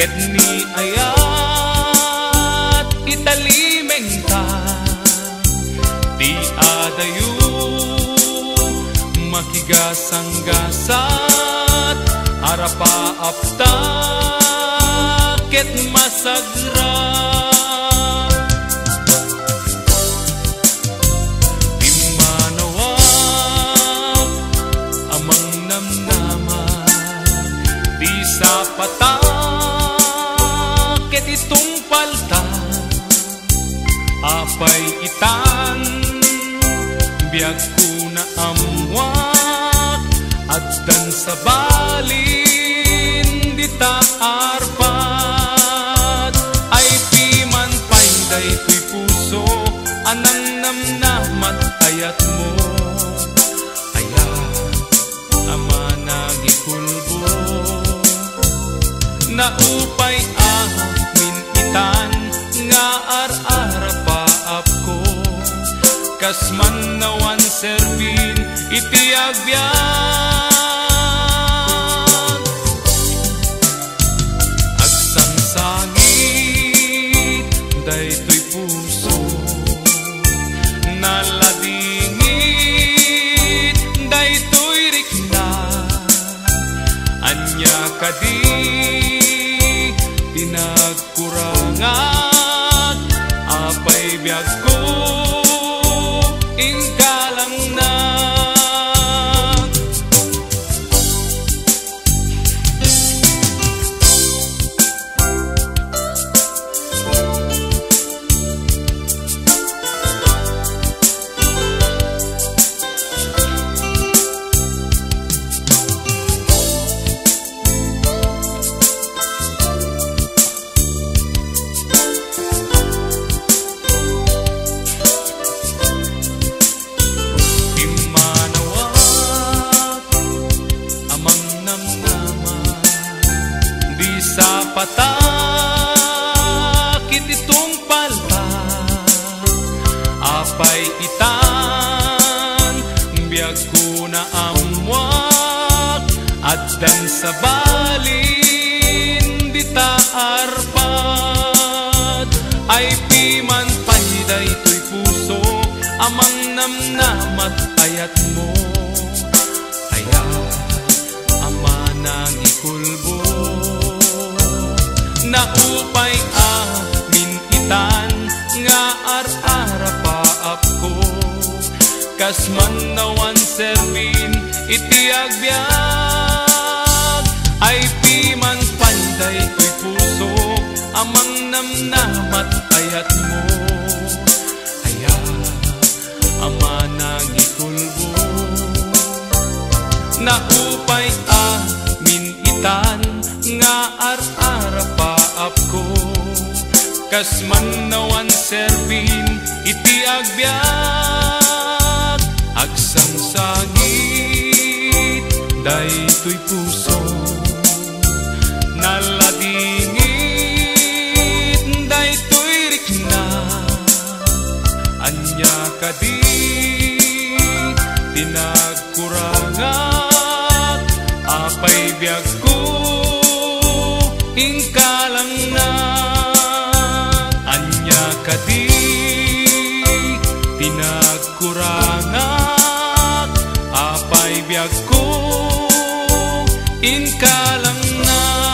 ket ni ayat italimenta di adayu makigasang-gasat arapa apta ket masagra Pimanawag amang namnama di sapata ket itong palta apay itan biag kuna amwat addan sa balin dita arpat ay piman payday tuy puso anang namnamat ayat mo ayat ama nagikulbo naupay amin itan nga ar-arapaap ko kasman nawan servin iti agbyag agsangsangit daytoy puso naladingit daytoy rikna anya kadi pinagkurangan apay biyag ko ingkalang na patakit itong palta apay itan biag ko na amwak addan sa balin dita arpat ay piman payday tuy puso amang namnamat ayat mo ayat ama nagikulbo naupay amin itan nga ar-arapaap ko kasman nawan servin iti agbyag ay piman panday tuy puso amang namnamat ayat mo ayat ama nagikulbo naupay amin itan nga ar-arapaap ko kasman nawan servin iti agbyag agsangsangit daytoy puso naladingit daytoy rikna anya kadi tinagkurangan apay biyag ko ingkalang na anya kadi tinagkurangan apay biyag ko ingkalang na